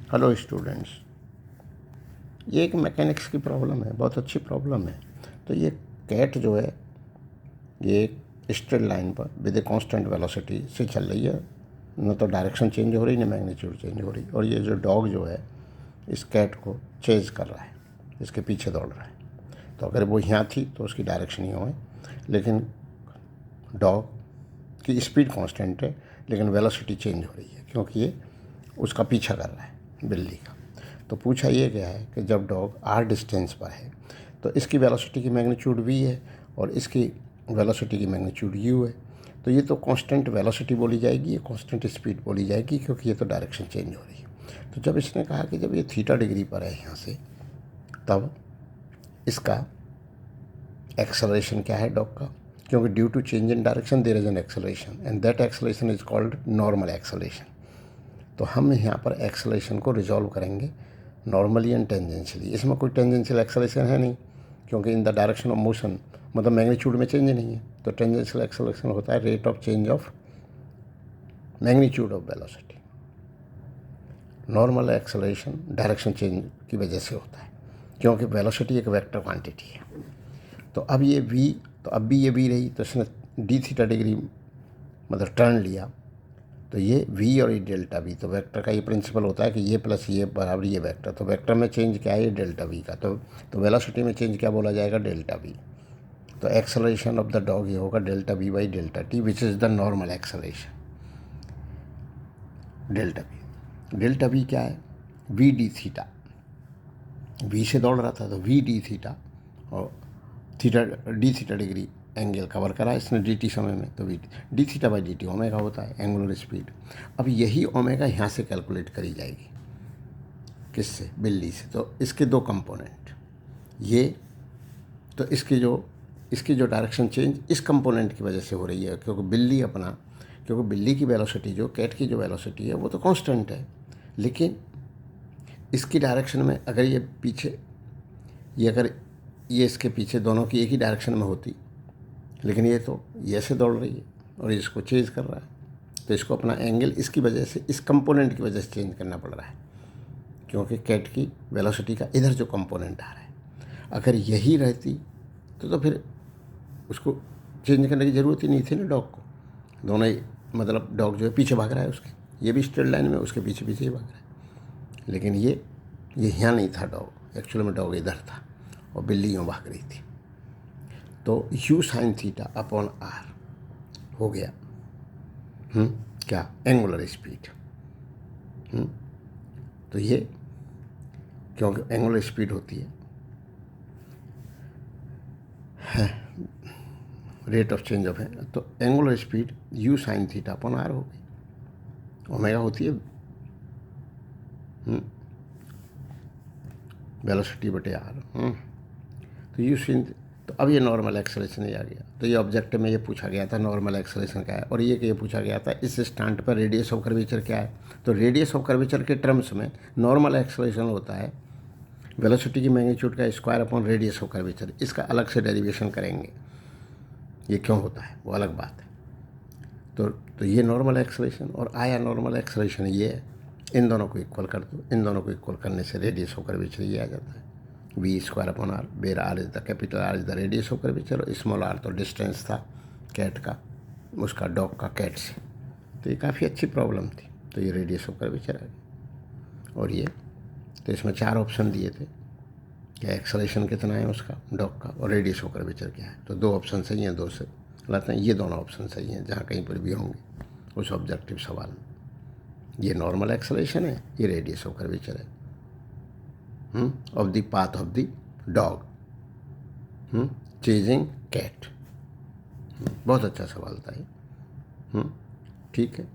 Hello students, ये एक mechanics की प्रॉब्लम है, बहुत अच्छी प्रॉब्लम है। तो ये कैट जो है ये एक स्ट्रेट लाइन पर विद ए कांस्टेंट वेलोसिटी से चल रही है, न तो डायरेक्शन चेंज हो रही न मैग्नीट्यूड चेंज हो रही। और ये जो डॉग जो है इस कैट को चेज कर रहा है, इसके पीछे दौड़ रहा है। तो अगर वो यहाँ थी तो उसकी डायरेक्शन ही हो, लेकिन डॉग की स्पीड कांस्टेंट है लेकिन वेलोसिटी चेंज हो रही है क्योंकि ये उसका पीछा कर रहा है बिल्ली का। तो पूछा ये गया है कि जब डॉग आर डिस्टेंस पर है तो इसकी वेलोसिटी की मैग्नीट्यूड v है और इसकी वेलोसिटी की मैग्नीट्यूड u है। तो ये तो कांस्टेंट वेलोसिटी बोली जाएगी, ये कांस्टेंट स्पीड बोली जाएगी क्योंकि ये तो डायरेक्शन चेंज हो रही है। तो जब इसने कहा कि जब ये थीटा डिग्री पर है यहाँ से, तब इसका एक्सेलरेशन क्या है डॉग का, क्योंकि due to change in direction there is an acceleration and that acceleration is called normal acceleration. तो हम यहाँ पर एक्सेलरेशन को रिजॉल्व करेंगे नॉर्मली एंड टेंजेंशियली। इसमें कोई टेंजेंशियल एक्सेलरेशन है नहीं क्योंकि in the direction of motion मतलब मैग्नीट्यूड में चेंज नहीं है। तो टेंजेंशियल एक्सेलरेशन होता है rate of change of magnitude of velocity. Normal acceleration direction change की वजह से होता है क्योंकि वेलोसिटी एक वेक्टर क्वांटिटी है। तो अब ये v, तो अब भी ये v रही, तो इसने डी थीटा डिग्री मतलब टर्न लिया, तो ये v और ये डेल्टा v। तो वेक्टर का ये प्रिंसिपल होता है कि ये प्लस ये बराबर ये वेक्टर। तो वेक्टर में चेंज क्या है, ये डेल्टा v का। तो वेलोसिटी में चेंज क्या बोला जाएगा, डेल्टा v। तो एक्सेलरेशन ऑफ द डॉग ये होगा delta v by delta t which is the normal acceleration. Delta v क्या है, v डी थीटा। v से दौड़ रहा था तो v डी थीटा और theta D theta degree angle cover करा इसने डी टी समय में। तो D theta by D T omega होता है एंगुलर स्पीड। अब यही ओमेगा यहाँ से कैलकुलेट करी जाएगी, किससे, बिल्ली से। तो इसके दो कंपोनेंट ये, तो इसकी जो डायरेक्शन चेंज इस कंपोनेंट की वजह से हो रही है क्योंकि बिल्ली की वेलोसिटी जो कैट की जो वेलोसिटी है वो तो कांस्टेंट है, लेकिन इसकी डायरेक्शन में अगर ये पीछे अगर ये इसके पीछे दोनों की एक ही डायरेक्शन में होती, लेकिन ये तो ये ऐसे दौड़ रही है और इसको चेंज कर रहा है, तो इसको अपना एंगल इसकी वजह से, इस कंपोनेंट की वजह से चेंज करना पड़ रहा है क्योंकि कैट की वेलोसिटी का इधर जो कंपोनेंट आ रहा है। अगर यही रहती तो फिर उसको चेंज करने की ज़रूरत ही नहीं थी ना डॉग को। दोनों ही मतलब डॉग जो है पीछे भाग रहा है उसके, ये भी स्ट्रेट लाइन में उसके पीछे पीछे ही भाग रहा है, लेकिन ये यहाँ नहीं था डॉग, एक्चुअल में डॉग इधर था और बिल्ली यूँ भाग रही थी। तो u sine theta upon r हो गया क्या, एंगुलर स्पीड। तो ये क्योंकि एंगुलर स्पीड होती है रेट ऑफ चेंज ऑफ है, तो angular speed u sine theta upon r हो गई। ओमेगा होती है वेलोसिटी बटे r। तो u साइन, तो अब ये नॉर्मल एक्सेलरेशन ही आ गया। तो ये ऑब्जेक्टिव में ये पूछा गया था नॉर्मल एक्सेलरेशन क्या है, और ये पूछा गया था इस स्टैंड पर रेडियस ऑफ कर्वेचर क्या है। तो रेडियस ऑफ कर्वेचर के टर्म्स में नॉर्मल एक्सेलरेशन होता है वेलोसिटी की मैग्नीट्यूड का square upon radius of curvature. इसका अलग से डेरिवेशन करेंगे, ये क्यों होता है वो अलग बात है। तो ये नॉर्मल एक्सेलरेशन और आया नॉर्मल एक्सेलरेशन ये है। इन दोनों को इक्वल कर दो, इन दोनों को इक्वल करने से रेडियस ऑफ कर्वेचर ये आ जाता है v square upon r, where r is the capital R is the radius of curvature और स्मॉल r तो डिस्टेंस था कैट का, उसका डॉग का कैट से। तो ये काफ़ी अच्छी प्रॉब्लम थी। तो ये रेडियस ऑफ कर्वेचर आ गई और ये, तो इसमें 4 ऑप्शन दिए थे कि एक्सेलरेशन कितना है उसका डॉग का और रेडियस ऑफ कर्वेचर क्या है। तो 2 ऑप्शन सही हैं, 2 से गलत हैं। ये दोनों ऑप्शन सही हैं जहाँ कहीं पर भी होंगे उस ऑब्जेक्टिव सवाल में। ये नॉर्मल एक्सेलरेशन है, ये रेडियस ऑफ कर्वेचर है of the path of the dog chasing cat. बहुत अच्छा सवाल था ये। ठीक है।